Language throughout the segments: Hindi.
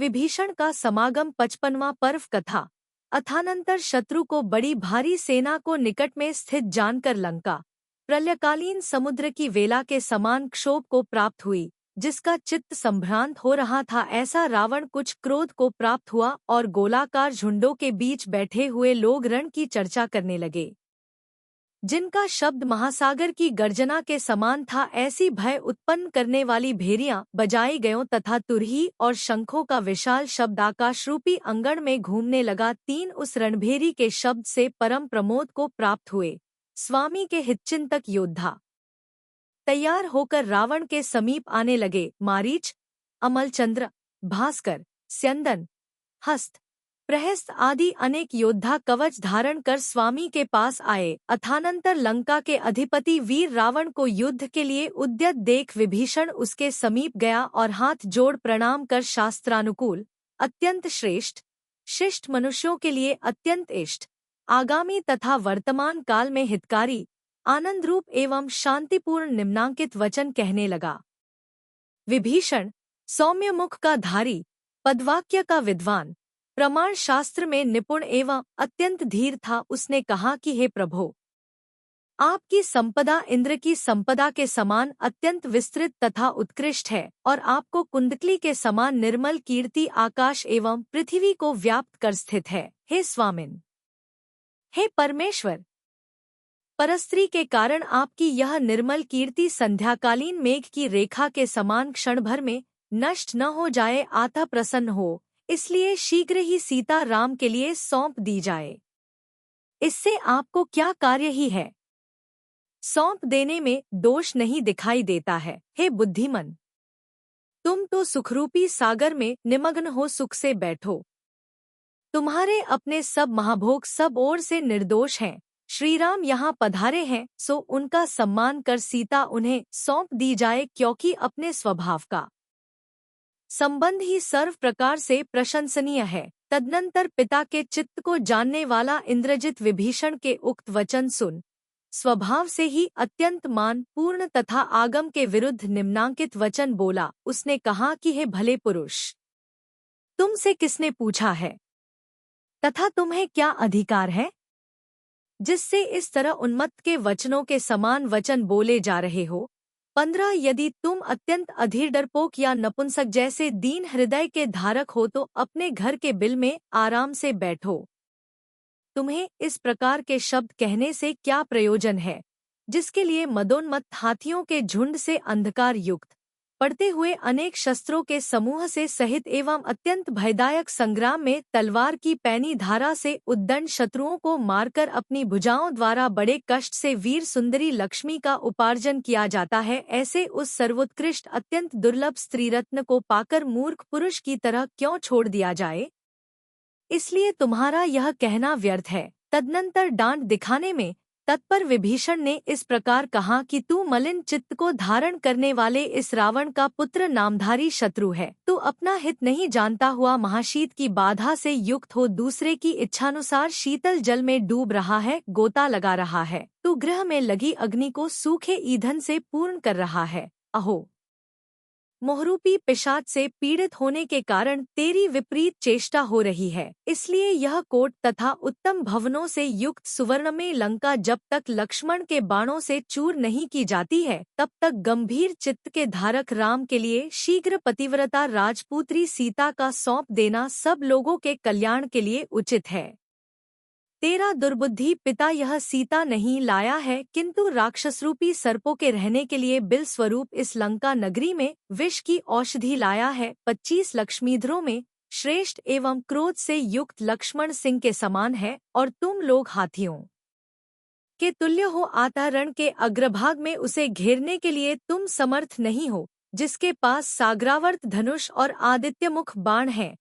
विभीषण का समागम 55वां पर्व कथा। अथानंतर शत्रु को बड़ी भारी सेना को निकट में स्थित जानकर लंका प्रलयकालीन समुद्र की वेला के समान क्षोभ को प्राप्त हुई, जिसका चित्त संभ्रांत हो रहा था। ऐसा रावण कुछ क्रोध को प्राप्त हुआ और गोलाकार झुंडों के बीच बैठे हुए लोग रण की चर्चा करने लगे, जिनका शब्द महासागर की गर्जना के समान था। ऐसी भय उत्पन्न करने वाली भेरियां बजाई गयों तथा तुरही और शंखों का विशाल शब्द आकाशरूपी अंगण में घूमने लगा। तीन उस रणभेरी के शब्द से परम प्रमोद को प्राप्त हुए स्वामी के हितचिंतक योद्धा तैयार होकर रावण के समीप आने लगे। मारीच, अमलचंद्र, भास्कर, स्यंदन, हस्त, प्रहस्त आदि अनेक योद्धा कवच धारण कर स्वामी के पास आए। अथानंतर लंका के अधिपति वीर रावण को युद्ध के लिए उद्यत देख विभीषण उसके समीप गया और हाथ जोड़ प्रणाम कर शास्त्रानुकूल, अत्यंत श्रेष्ठ, शिष्ट मनुष्यों के लिए अत्यंत इष्ट, आगामी तथा वर्तमान काल में हितकारी, आनंद रूप एवं शांतिपूर्ण निम्नांकित वचन कहने लगा। विभीषण सौम्य मुख का धारी, पदवाक्य का विद्वान, प्रमाण शास्त्र में निपुण एवं अत्यंत धीर था। उसने कहा कि हे प्रभो, आपकी संपदा इंद्र की संपदा के समान अत्यंत विस्तृत तथा उत्कृष्ट है और आपको कुंडली के समान निर्मल कीर्ति आकाश एवं पृथ्वी को व्याप्त कर स्थित है। हे स्वामिन, हे परमेश्वर, परस्त्री के कारण आपकी यह निर्मल कीर्ति संध्याकालीन मेघ की रेखा के समान क्षण भर में नष्ट न हो जाए, आता प्रसन्न हो, इसलिए शीघ्र ही सीता राम के लिए सौंप दी जाए। इससे आपको क्या कार्य ही है, सौंप देने में दोष नहीं दिखाई देता है। हे बुद्धिमन, तुम तो सुखरूपी सागर में निमग्न हो सुख से बैठो। तुम्हारे अपने सब महाभोग सब ओर से निर्दोष हैं। श्रीराम यहाँ पधारे हैं, सो उनका सम्मान कर सीता उन्हें सौंप दी जाए, क्योंकि अपने स्वभाव का संबंध ही सर्व प्रकार से प्रशंसनीय है। तदनंतर पिता के चित्त को जानने वाला इंद्रजित विभीषण के उक्त वचन सुन स्वभाव से ही अत्यंत मान पूर्ण तथा आगम के विरुद्ध निम्नांकित वचन बोला। उसने कहा कि हे भले पुरुष, तुमसे किसने पूछा है तथा तुम्हें क्या अधिकार है, जिससे इस तरह उन्मत्त के वचनों के समान वचन बोले जा रहे हो। 15 यदि तुम अत्यंत अधीर, डरपोक या नपुंसक जैसे दीन हृदय के धारक हो तो अपने घर के बिल में आराम से बैठो। तुम्हें इस प्रकार के शब्द कहने से क्या प्रयोजन है, जिसके लिए मदोन्मत्त हाथियों के झुंड से अंधकार युक्त पड़ते हुए अनेक शस्त्रों के समूह से सहित एवं अत्यंत भयदायक संग्राम में तलवार की पैनी धारा से उद्दंड शत्रुओं को मारकर अपनी भुजाओं द्वारा बड़े कष्ट से वीर सुंदरी लक्ष्मी का उपार्जन किया जाता है। ऐसे उस सर्वोत्कृष्ट अत्यंत दुर्लभ स्त्रीरत्न को पाकर मूर्ख पुरुष की तरह क्यों छोड़ दिया जाए, इसलिए तुम्हारा यह कहना व्यर्थ है। तदनंतर डांट दिखाने में तत्पर विभीषण ने इस प्रकार कहा कि तू मलिन चित्त को धारण करने वाले इस रावण का पुत्र नामधारी शत्रु है। तू अपना हित नहीं जानता हुआ महाशीत की बाधा से युक्त हो दूसरे की इच्छानुसार शीतल जल में डूब रहा है, गोता लगा रहा है। तू गृह में लगी अग्नि को सूखे ईंधन से पूर्ण कर रहा है। अहो, मोहरूपी पिशाच से पीड़ित होने के कारण तेरी विपरीत चेष्टा हो रही है। इसलिए यह कोट तथा उत्तम भवनों से युक्त सुवर्णमय लंका जब तक लक्ष्मण के बाणों से चूर नहीं की जाती है, तब तक गंभीर चित्त के धारक राम के लिए शीघ्र पतिव्रता राजपुत्री सीता का सौंप देना सब लोगों के कल्याण के लिए उचित है। तेरा दुर्बुद्धि पिता यह सीता नहीं लाया है, किंतु राक्षसरूपी सर्पों के रहने के लिए बिल स्वरूप इस लंका नगरी में विष की औषधि लाया है। 25 लक्ष्मीधरों में श्रेष्ठ एवं क्रोध से युक्त लक्ष्मण सिंह के समान है और तुम लोग हाथियों के तुल्य हो। आता रण के अग्रभाग में उसे घेरने के लिए तुम समर्थ नहीं हो, जिसके पास सागरावर्त धनुष और आदित्यमुख बाण है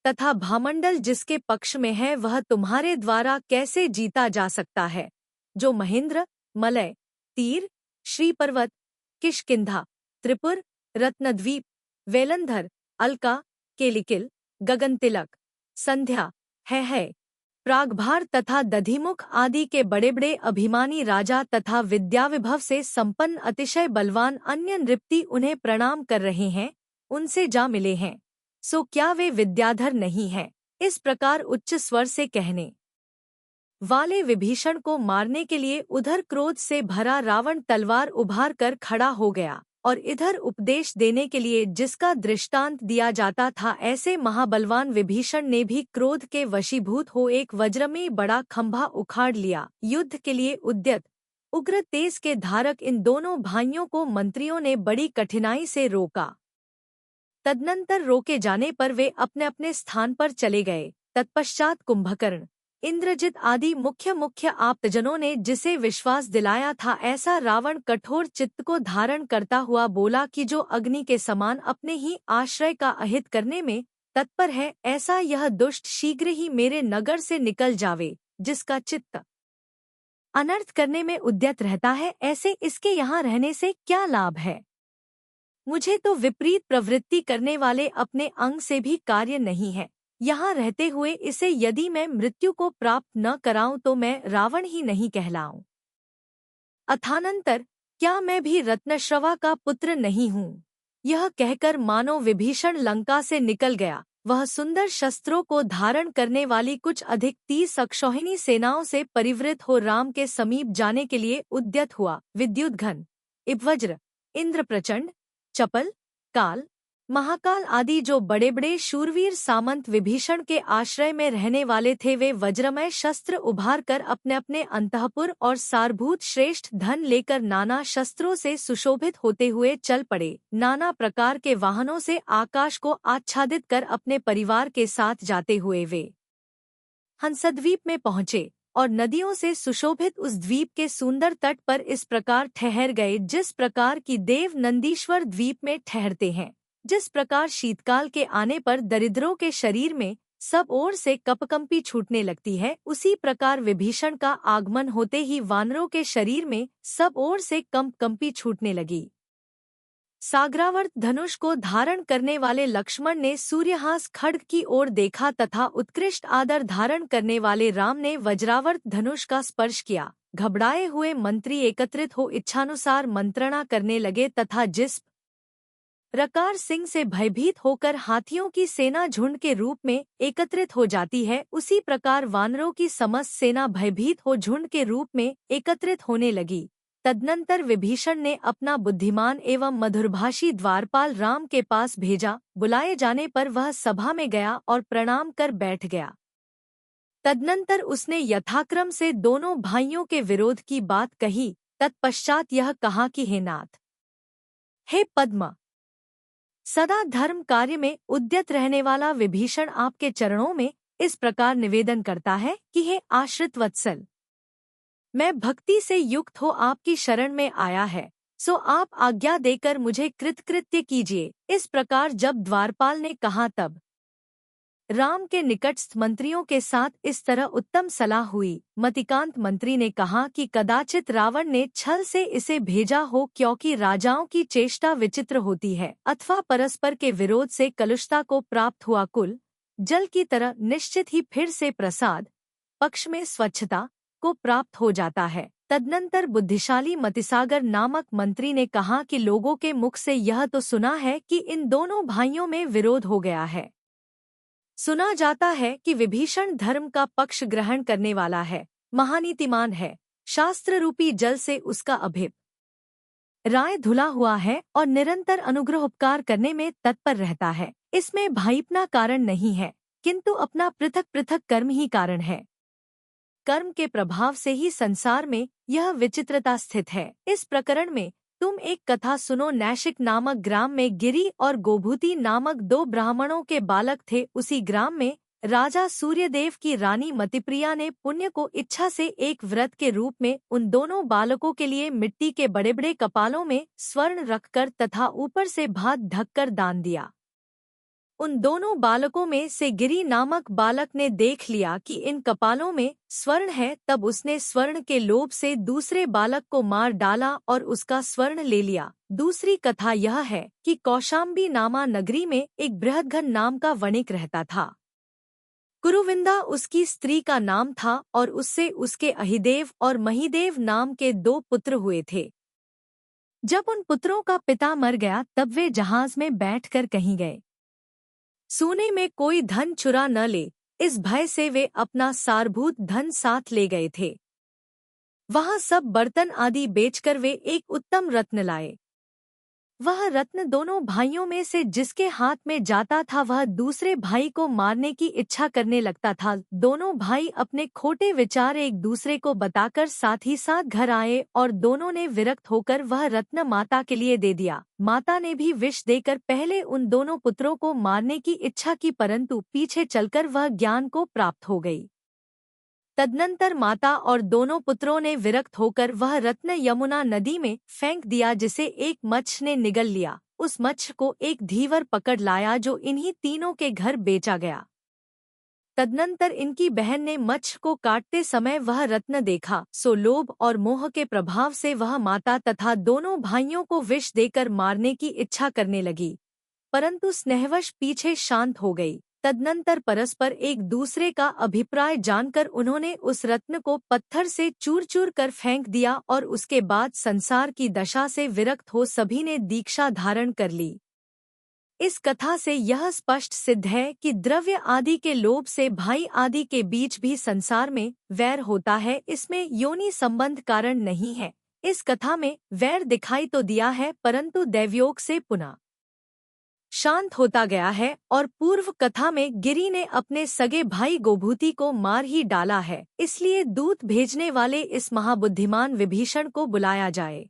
तथा भामंडल जिसके पक्ष में है, वह तुम्हारे द्वारा कैसे जीता जा सकता है। जो महेंद्र, मलय, तीर, श्रीपर्वत, किष्किंधा, त्रिपुर, रत्नद्वीप, वेलंधर, अलका, केलिकिल, गगनतिलक, संध्या, है, प्रागभार तथा दधिमुख आदि के बड़े बड़े अभिमानी राजा तथा विद्याविभव से संपन्न अतिशय बलवान अन्य नृपति उन्हें प्रणाम कर रहे हैं, उनसे जा मिले हैं। सो क्या वे विद्याधर नहीं हैं? इस प्रकार उच्च स्वर से कहने वाले विभीषण को मारने के लिए उधर क्रोध से भरा रावण तलवार उभार कर खड़ा हो गया और इधर उपदेश देने के लिए जिसका दृष्टांत दिया जाता था, ऐसे महाबलवान विभीषण ने भी क्रोध के वशीभूत हो एक वज्रमयी बड़ा खंभा उखाड़ लिया। युद्ध के लिए उद्यत उग्र तेज के धारक इन दोनों भाइयों को मंत्रियों ने बड़ी कठिनाई से रोका। तदनंतर रोके जाने पर वे अपने अपने स्थान पर चले गए। तत्पश्चात कुंभकर्ण, इंद्रजित आदि मुख्य मुख्य आप्तजनों ने जिसे विश्वास दिलाया था, ऐसा रावण कठोर चित्त को धारण करता हुआ बोला कि जो अग्नि के समान अपने ही आश्रय का अहित करने में तत्पर है, ऐसा यह दुष्ट शीघ्र ही मेरे नगर से निकल जावे। जिसका चित्त अनर्थ करने में उद्यत रहता है, ऐसे इसके यहाँ रहने से क्या लाभ है? मुझे तो विपरीत प्रवृत्ति करने वाले अपने अंग से भी कार्य नहीं है। यहाँ रहते हुए इसे यदि मैं मृत्यु को प्राप्त न कराऊं तो मैं रावण ही नहीं कहलाऊं। अथानंतर क्या मैं भी रत्नश्रवा का पुत्र नहीं हूँ? यह कहकर मानो विभीषण लंका से निकल गया। वह सुंदर शस्त्रों को धारण करने वाली कुछ अधिक 30 अक्षौहिणी सेनाओं से परिवृत हो राम के समीप जाने के लिए उद्यत हुआ। विद्युद्घन, इवज्र, इंद्र प्रचंड, चपल, काल, महाकाल आदि जो बड़े बड़े शूरवीर सामंत विभीषण के आश्रय में रहने वाले थे, वे वज्रमय शस्त्र उभार कर अपने अपने अंतःपुर और सारभूत श्रेष्ठ धन लेकर नाना शस्त्रों से सुशोभित होते हुए चल पड़े। नाना प्रकार के वाहनों से आकाश को आच्छादित कर अपने परिवार के साथ जाते हुए वे हंसद्वीप में पहुँचे और नदियों से सुशोभित उस द्वीप के सुंदर तट पर इस प्रकार ठहर गए जिस प्रकार की देव नंदीश्वर द्वीप में ठहरते हैं। जिस प्रकार शीतकाल के आने पर दरिद्रों के शरीर में सब ओर से कपकंपी छूटने लगती है, उसी प्रकार विभीषण का आगमन होते ही वानरों के शरीर में सब ओर से कंपकंपी छूटने लगी। सागरावर्त धनुष को धारण करने वाले लक्ष्मण ने सूर्यहास खड्ग की ओर देखा तथा उत्कृष्ट आदर धारण करने वाले राम ने वज्रावर्त धनुष का स्पर्श किया। घबराए हुए मंत्री एकत्रित हो इच्छानुसार मंत्रणा करने लगे तथा जिस प्रकार सिंह से भयभीत होकर हाथियों की सेना झुंड के रूप में एकत्रित हो जाती है, उसी प्रकार वानरों की समस्त सेना भयभीत हो झुंड के रूप में एकत्रित होने लगी। तदनंतर विभीषण ने अपना बुद्धिमान एवं मधुरभाषी द्वारपाल राम के पास भेजा। बुलाए जाने पर वह सभा में गया और प्रणाम कर बैठ गया। तदनंतर उसने यथाक्रम से दोनों भाइयों के विरोध की बात कही। तत्पश्चात यह कहा कि हे नाथ, हे पद्म, सदा धर्म कार्य में उद्यत रहने वाला विभीषण आपके चरणों में इस प्रकार निवेदन करता है कि हे आश्रित वत्सल, मैं भक्ति से युक्त हो आपकी शरण में आया है, सो आप आज्ञा देकर मुझे कृतकृत्य कीजिए। इस प्रकार जब द्वारपाल ने कहा तब राम के निकटस्थ मंत्रियों के साथ इस तरह उत्तम सलाह हुई। मतिकांत मंत्री ने कहा कि कदाचित रावण ने छल से इसे भेजा हो, क्योंकि राजाओं की चेष्टा विचित्र होती है, अथवा परस्पर के विरोध से कलुषता को प्राप्त हुआ कुल जल की तरह निश्चित ही फिर से प्रसाद पक्ष में स्वच्छता को प्राप्त हो जाता है। तदनंतर बुद्धिशाली मतिसागर नामक मंत्री ने कहा कि लोगों के मुख से यह तो सुना है कि इन दोनों भाइयों में विरोध हो गया है। सुना जाता है कि विभीषण धर्म का पक्ष ग्रहण करने वाला है, महानीतिमान है, शास्त्र रूपी जल से उसका अभिप राय धुला हुआ है और निरंतर अनुग्रह उपकार करने में तत्पर रहता है। इसमें भाईपना कारण नहीं है, किंतु अपना पृथक पृथक कर्म ही कारण है। कर्म के प्रभाव से ही संसार में यह विचित्रता स्थित है। इस प्रकरण में तुम एक कथा सुनो। नैशिक नामक ग्राम में गिरि और गोभूति नामक दो ब्राह्मणों के बालक थे। उसी ग्राम में राजा सूर्यदेव की रानी मतिप्रिया ने पुण्य को इच्छा से एक व्रत के रूप में उन दोनों बालकों के लिए मिट्टी के बड़े बड़े कपालों में स्वर्ण रखकर तथा ऊपर से भात ढककर दान दिया। उन दोनों बालकों में से गिरि नामक बालक ने देख लिया कि इन कपालों में स्वर्ण है, तब उसने स्वर्ण के लोभ से दूसरे बालक को मार डाला और उसका स्वर्ण ले लिया। दूसरी कथा यह है कि कौशाम्बी नामा नगरी में एक बृहद्घन नाम का वणिक रहता था। कुरुविंदा उसकी स्त्री का नाम था और उससे उसके अहिदेव और महिदेव नाम के दो पुत्र हुए थे। जब उन पुत्रों का पिता मर गया तब वे जहाज में बैठकर कहीं गए। सोने में कोई धन चुरा न ले, इस भय से वे अपना सारभूत धन साथ ले गए थे। वहां सब बर्तन आदि बेचकर वे एक उत्तम रत्न लाए। वह रत्न दोनों भाइयों में से जिसके हाथ में जाता था वह दूसरे भाई को मारने की इच्छा करने लगता था। दोनों भाई अपने खोटे विचार एक दूसरे को बताकर साथ ही साथ घर आए और दोनों ने विरक्त होकर वह रत्न माता के लिए दे दिया। माता ने भी विष देकर पहले उन दोनों पुत्रों को मारने की इच्छा की, परंतु पीछे चलकर वह ज्ञान को प्राप्त हो गई। तदनंतर माता और दोनों पुत्रों ने विरक्त होकर वह रत्न यमुना नदी में फेंक दिया, जिसे एक मच्छ ने निगल लिया। उस मच्छ को एक धीवर पकड़ लाया जो इन्हीं तीनों के घर बेचा गया। तदनंतर इनकी बहन ने मच्छ को काटते समय वह रत्न देखा, सो लोभ और मोह के प्रभाव से वह माता तथा दोनों भाइयों को विष देकर मारने की इच्छा करने लगी, परंतु स्नेहवश पीछे शांत हो गई। तदनंतर परस्पर एक दूसरे का अभिप्राय जानकर उन्होंने उस रत्न को पत्थर से चूर चूर कर फेंक दिया और उसके बाद संसार की दशा से विरक्त हो सभी ने दीक्षा धारण कर ली। इस कथा से यह स्पष्ट सिद्ध है कि द्रव्य आदि के लोभ से भाई आदि के बीच भी संसार में वैर होता है। इसमें योनि संबंध कारण नहीं है। इस कथा में वैर दिखाई तो दिया है, परंतु दैवयोग से पुनः शांत होता गया है, और पूर्व कथा में गिरि ने अपने सगे भाई गोभूति को मार ही डाला है। इसलिए दूत भेजने वाले इस महाबुद्धिमान विभीषण को बुलाया जाए।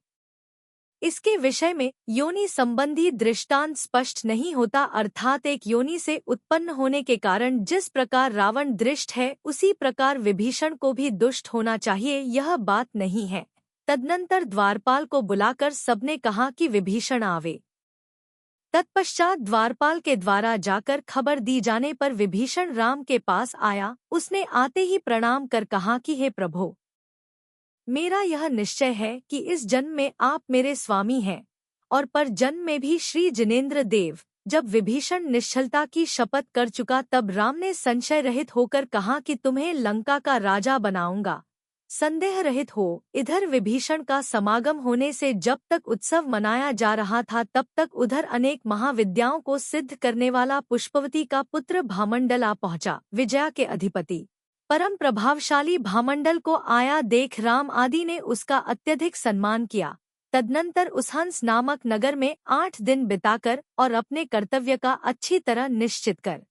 इसके विषय में योनि संबंधी दृष्टांत स्पष्ट नहीं होता, अर्थात एक योनि से उत्पन्न होने के कारण जिस प्रकार रावण दृष्ट है उसी प्रकार विभीषण को भी दुष्ट होना चाहिए, यह बात नहीं है। तदनंतर द्वारपाल को बुलाकर सबने कहा कि विभीषण आवे। तत्पश्चात द्वारपाल के द्वारा जाकर खबर दी जाने पर विभीषण राम के पास आया। उसने आते ही प्रणाम कर कहा कि हे प्रभो, मेरा यह निश्चय है कि इस जन्म में आप मेरे स्वामी हैं और पर जन्म में भी श्री जिनेंद्र देव। जब विभीषण निश्चलता की शपथ कर चुका तब राम ने संशय रहित होकर कहा कि तुम्हें लंका का राजा बनाऊंगा, संदेह रहित हो। इधर विभीषण का समागम होने से जब तक उत्सव मनाया जा रहा था तब तक उधर अनेक महाविद्याओं को सिद्ध करने वाला पुष्पवती का पुत्र भामंडल आ पहुंचा। विजया के अधिपति परम प्रभावशाली भामंडल को आया देख राम आदि ने उसका अत्यधिक सम्मान किया। तदनंतर उसहंस नामक नगर में 8 दिन बिताकर और अपने कर्तव्य का अच्छी तरह निश्चित कर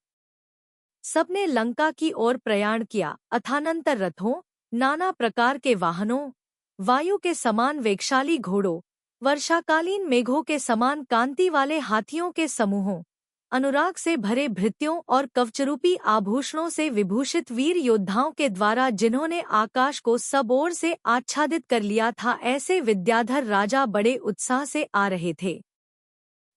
सबने लंका की ओर प्रयाण किया। अथानंतर रथों, नाना प्रकार के वाहनों, वायु के समान वेगशाली घोड़ों, वर्षाकालीन मेघों के समान कांति वाले हाथियों के समूहों, अनुराग से भरे भृत्यों और कवचरूपी आभूषणों से विभूषित वीर योद्धाओं के द्वारा जिन्होंने आकाश को सब ओर से आच्छादित कर लिया था, ऐसे विद्याधर राजा बड़े उत्साह से आ रहे थे।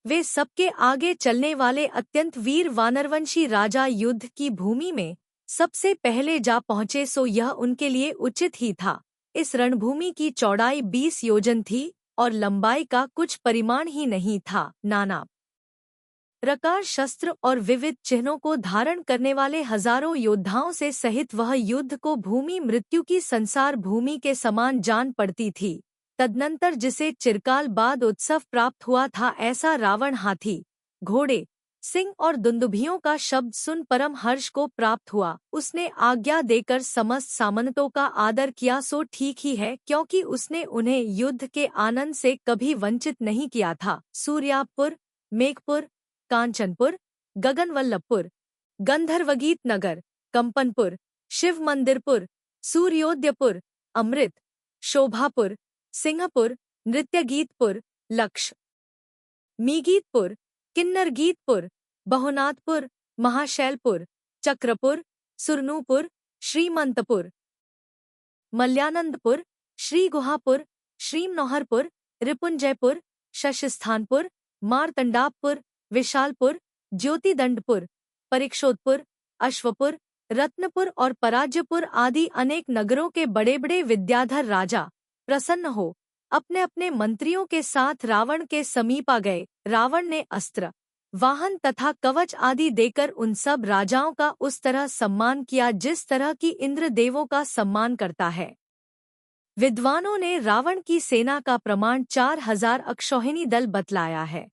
वे सबके आगे चलने वाले अत्यंत वीर वानरवंशी राजा युद्ध की भूमि में सबसे पहले जा पहुंचे, सो यह उनके लिए उचित ही था। इस रणभूमि की चौड़ाई 20 योजन थी और लंबाई का कुछ परिमाण ही नहीं था। नाना प्रकार शस्त्र और विविध चिन्हों को धारण करने वाले हजारों योद्धाओं से सहित वह युद्ध को भूमि मृत्यु की संसार भूमि के समान जान पड़ती थी। तदनंतर जिसे चिरकाल बाद उत्सव प्राप्त हुआ था, ऐसा रावण हाथी, घोड़े, सिंह और दुंदुभियों का शब्द सुन परम हर्ष को प्राप्त हुआ। उसने आज्ञा देकर समस्त सामंतों का आदर किया, सो ठीक ही है, क्योंकि उसने उन्हें युद्ध के आनंद से कभी वंचित नहीं किया था। सूर्यापुर, मेघपुर, कांचनपुर, गगनवल्लभपुर, गंधर्वगीत नगर, कंपनपुर, शिव मंदिरपुर, सूर्योदयपुर, अमृत, शोभापुर, सिंहपुर, नृत्यगीतपुर, लक्ष्य मीगीतपुर, किन्नरगीतपुर, बहुनाथपुर, महाशैलपुर, चक्रपुर, सुरनूपुर, श्रीमंतपुर, मल्यानंदपुर, श्रीगुहापुर, श्रीमनोहरपुर, रिपुंजयपुर, शशस्थानपुर, मारतंडापुर, विशालपुर, ज्योतिदंडपुर, परीक्षोत्पुर, अश्वपुर, रत्नपुर और पराज्यपुर आदि अनेक नगरों के बड़े बड़े विद्याधर राजा प्रसन्न हो अपने अपने मंत्रियों के साथ रावण के समीप आ गए। रावण ने अस्त्र, वाहन तथा कवच आदि देकर उन सब राजाओं का उस तरह सम्मान किया जिस तरह की इंद्र देवों का सम्मान करता है। विद्वानों ने रावण की सेना का प्रमाण 4000 अक्षौहिणी दल बतलाया है।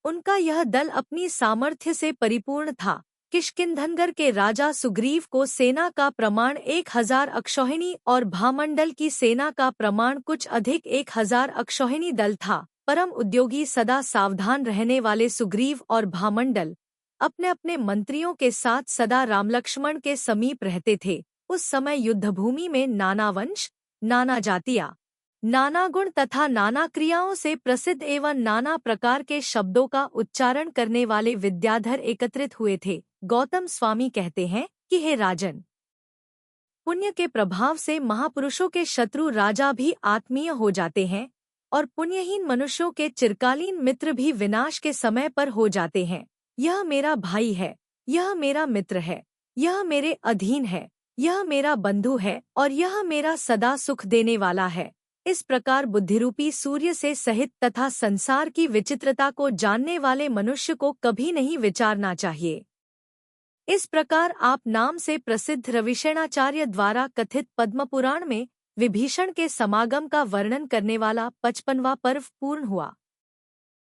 उनका यह दल अपनी सामर्थ्य से परिपूर्ण था। किष्किंधनगर के राजा सुग्रीव को सेना का प्रमाण 1000 अक्षौहिणी और भामंडल की सेना का प्रमाण कुछ अधिक 1000 अक्षौहिणी दल था। परम उद्योगी सदा सावधान रहने वाले सुग्रीव और भामंडल अपने अपने मंत्रियों के साथ सदा रामलक्ष्मण के समीप रहते थे। उस समय युद्धभूमि में नाना वंश, नाना जातियां, नाना गुण तथा नाना क्रियाओं से प्रसिद्ध एवं नाना प्रकार के शब्दों का उच्चारण करने वाले विद्याधर एकत्रित हुए थे। गौतम स्वामी कहते हैं कि हे राजन, पुण्य के प्रभाव से महापुरुषों के शत्रु राजा भी आत्मीय हो जाते हैं और पुण्यहीन मनुष्यों के चिरकालीन मित्र भी विनाश के समय पर हो जाते हैं। यह मेरा भाई है, यह मेरा मित्र है, यह मेरे अधीन है, यह मेरा बंधु है और यह मेरा सदा सुख देने वाला है। इस प्रकार बुद्धिरूपी सूर्य से सहित तथा संसार की विचित्रता को जानने वाले मनुष्य को कभी नहीं विचारना चाहिए। इस प्रकार आप नाम से प्रसिद्ध रविशेणाचार्य द्वारा कथित पद्मपुराण में विभीषण के समागम का वर्णन करने वाला 55वां पर्व पूर्ण हुआ।